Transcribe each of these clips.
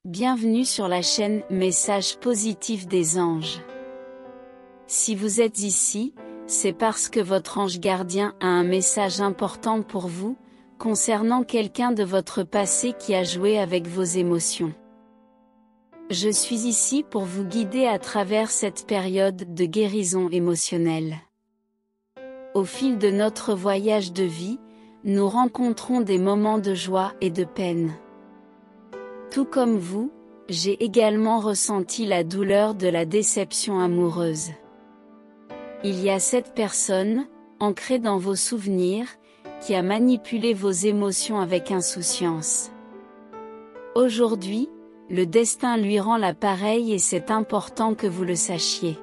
Bienvenue sur la chaîne Messages positifs des anges. Si vous êtes ici, c'est parce que votre ange gardien a un message important pour vous, concernant quelqu'un de votre passé qui a joué avec vos émotions. Je suis ici pour vous guider à travers cette période de guérison émotionnelle. Au fil de notre voyage de vie, nous rencontrons des moments de joie et de peine. Tout comme vous, j'ai également ressenti la douleur de la déception amoureuse. Il y a cette personne, ancrée dans vos souvenirs, qui a manipulé vos émotions avec insouciance. Aujourd'hui, le destin lui rend l'appareil et c'est important que vous le sachiez.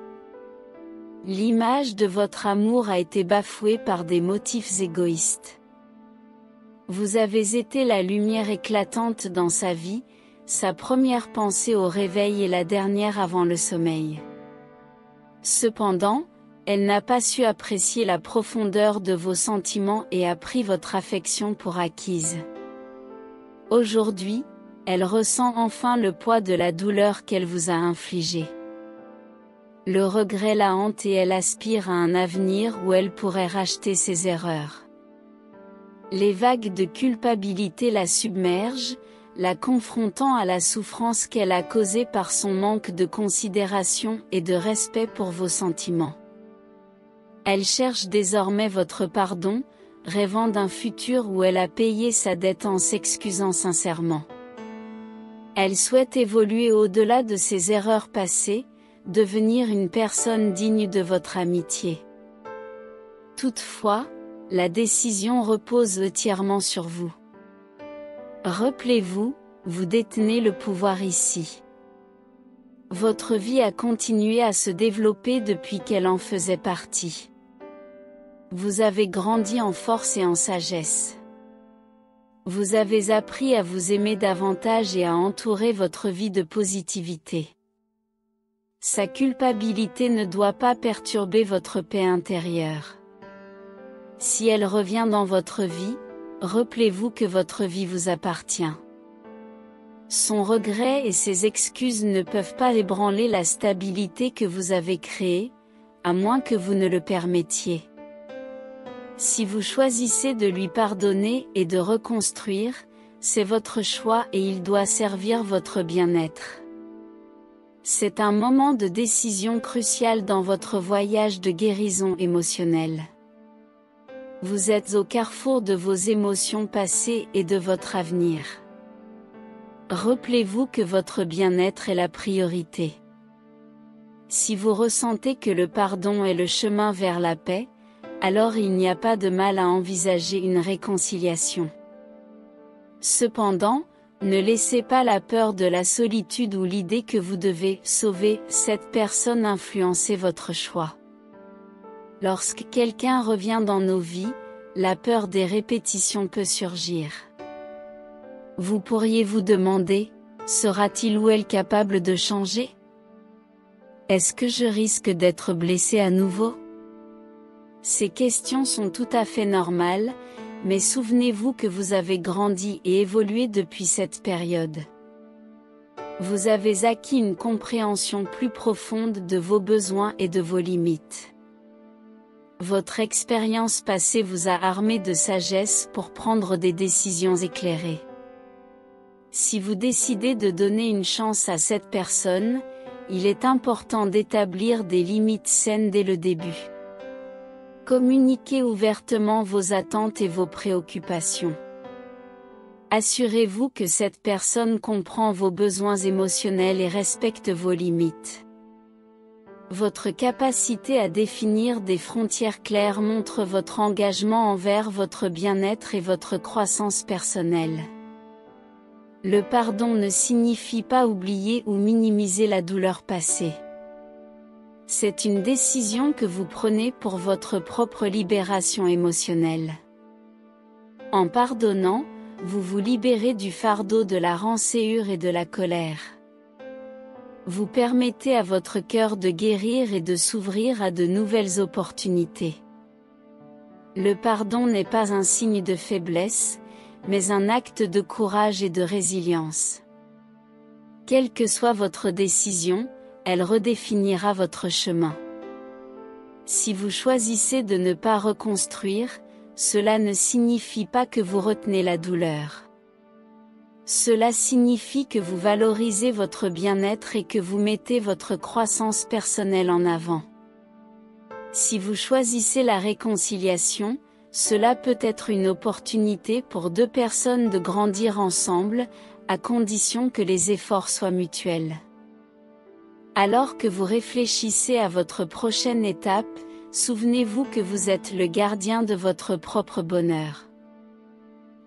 L'image de votre amour a été bafouée par des motifs égoïstes. Vous avez été la lumière éclatante dans sa vie, sa première pensée au réveil et la dernière avant le sommeil. Cependant, elle n'a pas su apprécier la profondeur de vos sentiments et a pris votre affection pour acquise. Aujourd'hui, elle ressent enfin le poids de la douleur qu'elle vous a infligée. Le regret la hante et elle aspire à un avenir où elle pourrait racheter ses erreurs. Les vagues de culpabilité la submergent, la confrontant à la souffrance qu'elle a causée par son manque de considération et de respect pour vos sentiments. Elle cherche désormais votre pardon, rêvant d'un futur où elle a payé sa dette en s'excusant sincèrement. Elle souhaite évoluer au-delà de ses erreurs passées, devenir une personne digne de votre amitié. Toutefois, la décision repose entièrement sur vous. Rappelez-vous, vous détenez le pouvoir ici. Votre vie a continué à se développer depuis qu'elle en faisait partie. Vous avez grandi en force et en sagesse. Vous avez appris à vous aimer davantage et à entourer votre vie de positivité. Sa culpabilité ne doit pas perturber votre paix intérieure. Si elle revient dans votre vie, rappelez-vous que votre vie vous appartient. Son regret et ses excuses ne peuvent pas ébranler la stabilité que vous avez créée, à moins que vous ne le permettiez. Si vous choisissez de lui pardonner et de reconstruire, c'est votre choix et il doit servir votre bien-être. C'est un moment de décision crucial dans votre voyage de guérison émotionnelle. Vous êtes au carrefour de vos émotions passées et de votre avenir. Rappelez-vous que votre bien-être est la priorité. Si vous ressentez que le pardon est le chemin vers la paix, alors il n'y a pas de mal à envisager une réconciliation. Cependant, ne laissez pas la peur de la solitude ou l'idée que vous devez sauver cette personne influencer votre choix. Lorsque quelqu'un revient dans nos vies, la peur des répétitions peut surgir. Vous pourriez vous demander, sera-t-il ou elle capable de changer? Est-ce que je risque d'être blessé à nouveau? Ces questions sont tout à fait normales, mais souvenez-vous que vous avez grandi et évolué depuis cette période. Vous avez acquis une compréhension plus profonde de vos besoins et de vos limites. Votre expérience passée vous a armé de sagesse pour prendre des décisions éclairées. Si vous décidez de donner une chance à cette personne, il est important d'établir des limites saines dès le début. Communiquez ouvertement vos attentes et vos préoccupations. Assurez-vous que cette personne comprend vos besoins émotionnels et respecte vos limites. Votre capacité à définir des frontières claires montre votre engagement envers votre bien-être et votre croissance personnelle. Le pardon ne signifie pas oublier ou minimiser la douleur passée. C'est une décision que vous prenez pour votre propre libération émotionnelle. En pardonnant, vous vous libérez du fardeau de la rancœur et de la colère. Vous permettez à votre cœur de guérir et de s'ouvrir à de nouvelles opportunités. Le pardon n'est pas un signe de faiblesse, mais un acte de courage et de résilience. Quelle que soit votre décision, elle redéfinira votre chemin. Si vous choisissez de ne pas reconstruire, cela ne signifie pas que vous retenez la douleur. Cela signifie que vous valorisez votre bien-être et que vous mettez votre croissance personnelle en avant. Si vous choisissez la réconciliation, cela peut être une opportunité pour deux personnes de grandir ensemble, à condition que les efforts soient mutuels. Alors que vous réfléchissez à votre prochaine étape, souvenez-vous que vous êtes le gardien de votre propre bonheur.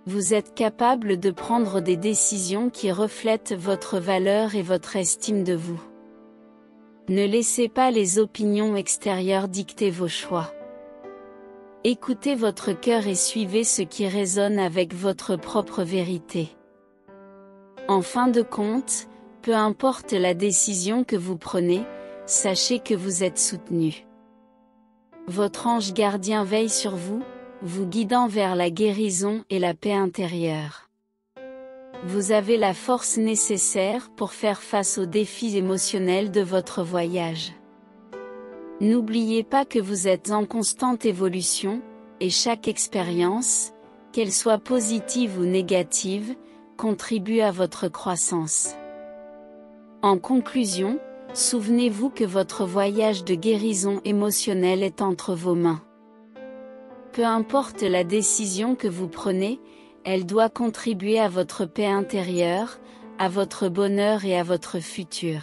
Vous êtes capable de prendre des décisions qui reflètent votre valeur et votre estime de vous. Ne laissez pas les opinions extérieures dicter vos choix. Écoutez votre cœur et suivez ce qui résonne avec votre propre vérité. En fin de compte, peu importe la décision que vous prenez, sachez que vous êtes soutenu. Votre ange gardien veille sur vous, vous guidant vers la guérison et la paix intérieure. Vous avez la force nécessaire pour faire face aux défis émotionnels de votre voyage. N'oubliez pas que vous êtes en constante évolution, et chaque expérience, qu'elle soit positive ou négative, contribue à votre croissance. En conclusion, souvenez-vous que votre voyage de guérison émotionnelle est entre vos mains. Peu importe la décision que vous prenez, elle doit contribuer à votre paix intérieure, à votre bonheur et à votre futur.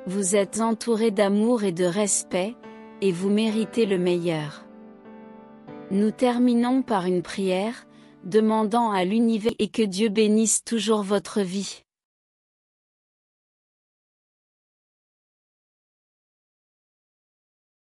Vous êtes entouré d'amour et de respect, et vous méritez le meilleur. Nous terminons par une prière, demandant à l'univers et que Dieu bénisse toujours votre vie.